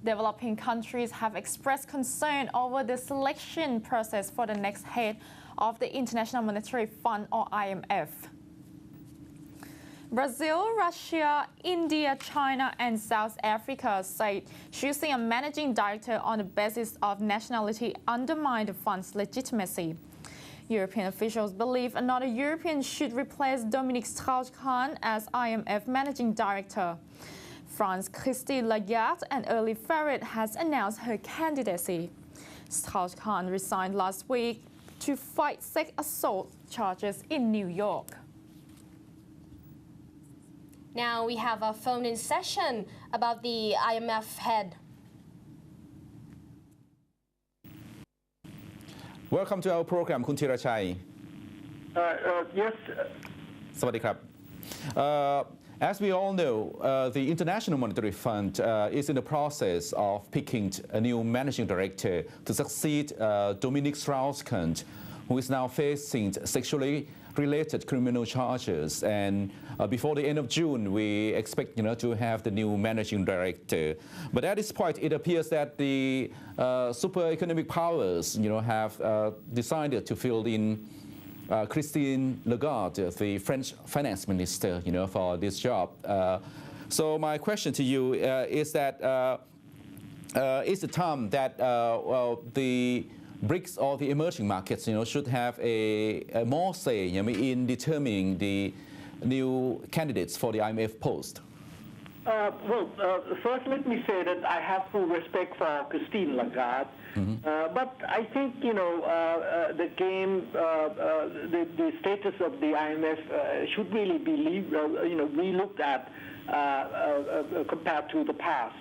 Developing countries have expressed concern over the selection process for the next head of the International Monetary Fund or IMF. Brazil, Russia, India, China and South Africa say choosing a managing director on the basis of nationality undermined the fund's legitimacy. European officials believe another European should replace Dominique Strauss-Kahn as IMF managing director. France's Christine Lagarde and early Farage has announced her candidacy. Strauss-Kahn resigned last week to fight sex assault charges in New York. Now we have a phone-in session about the IMF head. Welcome to our program, คุณธีรชัย Yes. สวัสดีครับ As we all know, the International Monetary Fund is in the process of picking a new managing director to succeed Dominique Strauss-Kahn, who is now facing sexually related criminal charges. And before the end of June, we expect to have the new managing director. But at this point, it appears that the super economic powers have decided to fill in Christine Lagarde, the French finance minister, for this job. So my question to you is that is the time that the BRICS or the emerging markets, should have a more say in determining the new candidates for the IMF post? First let me say that I have full respect for Christine Lagarde, but I think the game, the status of the IMF should really be relooked at compared to the past.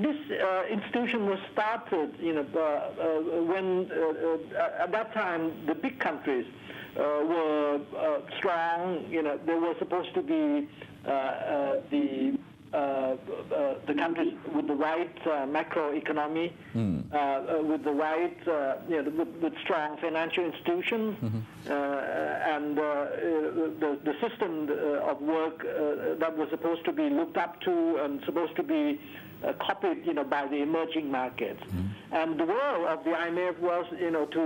This institution was started, when at that time the big countries were strong. They were supposed to be the countries with the right macroeconomy, with the right, with strong financial institutions, and the system of work that was supposed to be looked up to and supposed to be copied, by the emerging markets. And the role of the IMF was, to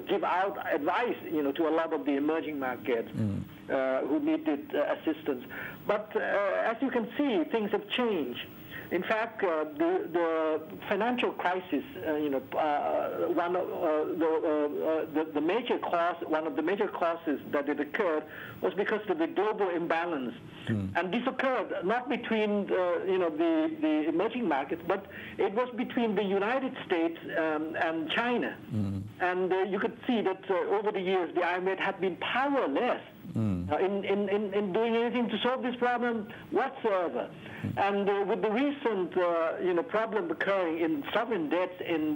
give out advice, to a lot of the emerging markets who needed assistance. But as you can see, things have changed. In fact, the financial crisis, one of the major cause, one of the major causes that it occurred was because of the global imbalance, and this occurred not between the emerging markets, but it was between the United States and China, and you could see that over the years the IMF had been powerless in doing anything to solve this problem whatsoever. And with the recent problem occurring in sovereign debts in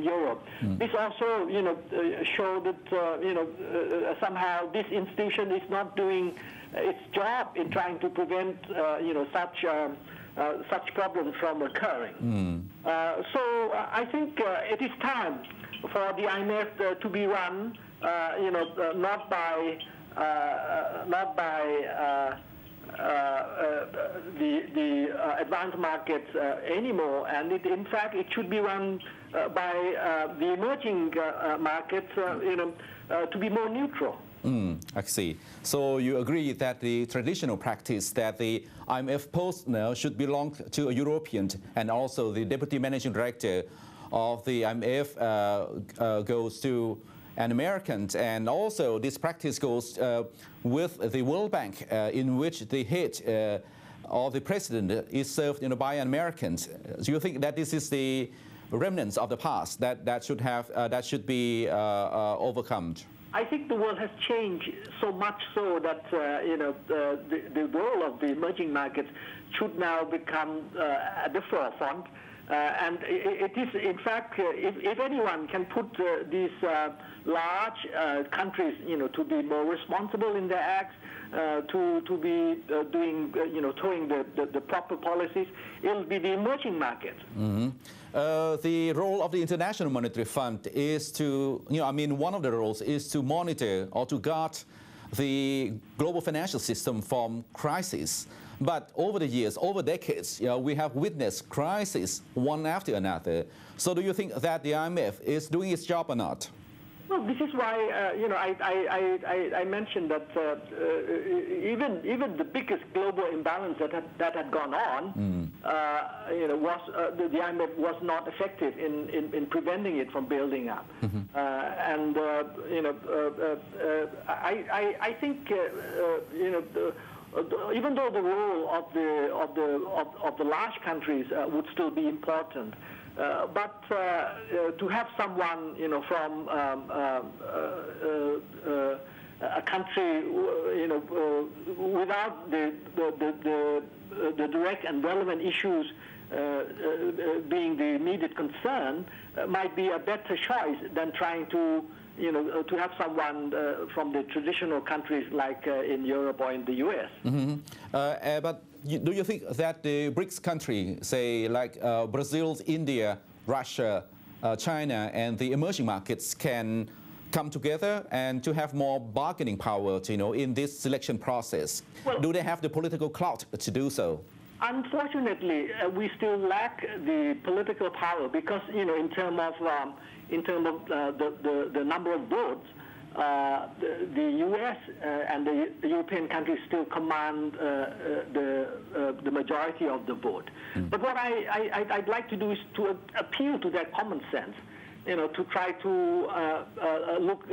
Europe, this also showed that somehow this institution is not doing its job in trying to prevent such problems from occurring. So I think it is time for the IMF to be run not by the advanced markets anymore, and in fact it should be run by the emerging markets to be more neutral. I see. So you agree that the traditional practice that the IMF post now should belong to a European, and also the deputy managing director of the IMF goes to an American, and also this practice goes with the World Bank, in which the head or the president is served by an American. Do you think that this is the remnants of the past that should be overcome? I think the world has changed so much so that the role of the emerging markets should now become at the forefront. And it is, in fact, if anyone can put these large countries, to be more responsible in their acts, to be doing, towing the proper policies, it will be the emerging markets. The role of the International Monetary Fund is to, one of the roles is to monitor or to guard the global financial system from crisis. But over the years, over decades, we have witnessed crises one after another. So do you think that the IMF is doing its job or not? Well, this is why I mentioned that even the biggest global imbalance that had gone on, was the IMF was not effective in preventing it from building up. I think even though the role of the large countries would still be important. But to have someone, from a country, without the direct and relevant issues being the immediate concern, might be a better choice than trying to have someone from the traditional countries like in Europe or in the U.S. But do you think that the BRICS countries, say like Brazil, India, Russia, China, and the emerging markets can come together and to have more bargaining power, in this selection process? Well, do they have the political clout to do so? Unfortunately, we still lack the political power because, in terms of the number of votes, the U.S. and the European countries still command the majority of the vote. But what I'd like to do is to appeal to that common sense, to try to look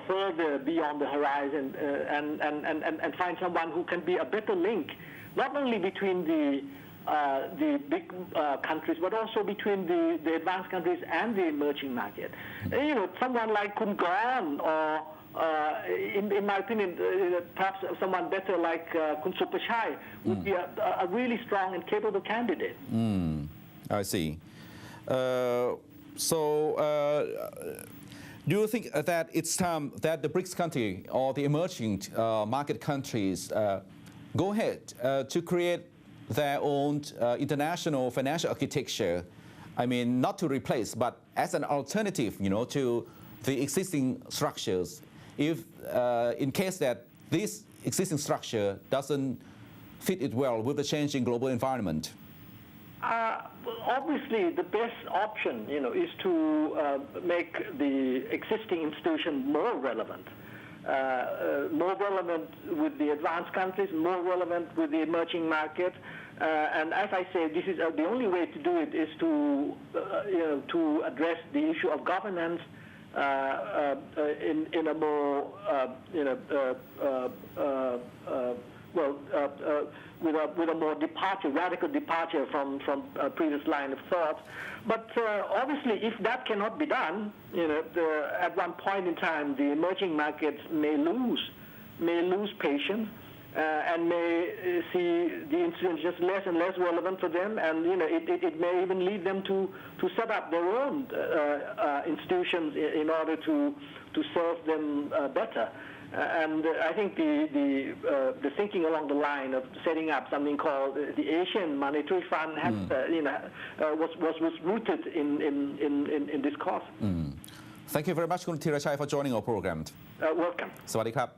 further beyond the horizon and find someone who can be a better link, not only between the big countries, but also between the advanced countries and the emerging market. Someone like Kun Gaon, or in my opinion, perhaps someone better like Kun Supachai would be a really strong and capable candidate. I see. Do you think that it's time that the BRICS country or the emerging market countries go ahead to create their own international financial architecture? I mean, not to replace, but as an alternative, to the existing structures, if in case that this existing structure doesn't fit it well with the changing global environment? Obviously, the best option, is to make the existing institution more relevant. More relevant with the advanced countries, more relevant with the emerging markets. And as I say, this is the only way to do it is to address the issue of governance in a more with a more radical departure from previous line of thought. But obviously, if that cannot be done, at one point in time, the emerging markets may lose patience and may see the institutions just less and less relevant for them, and it may even lead them to set up their own institutions in order to serve them better. And I think the thinking along the line of setting up something called the Asian Monetary Fund has, was rooted in this cause. Thank you very much, Kun Thirachai, for joining our program. Welcome. สวัสดีครับ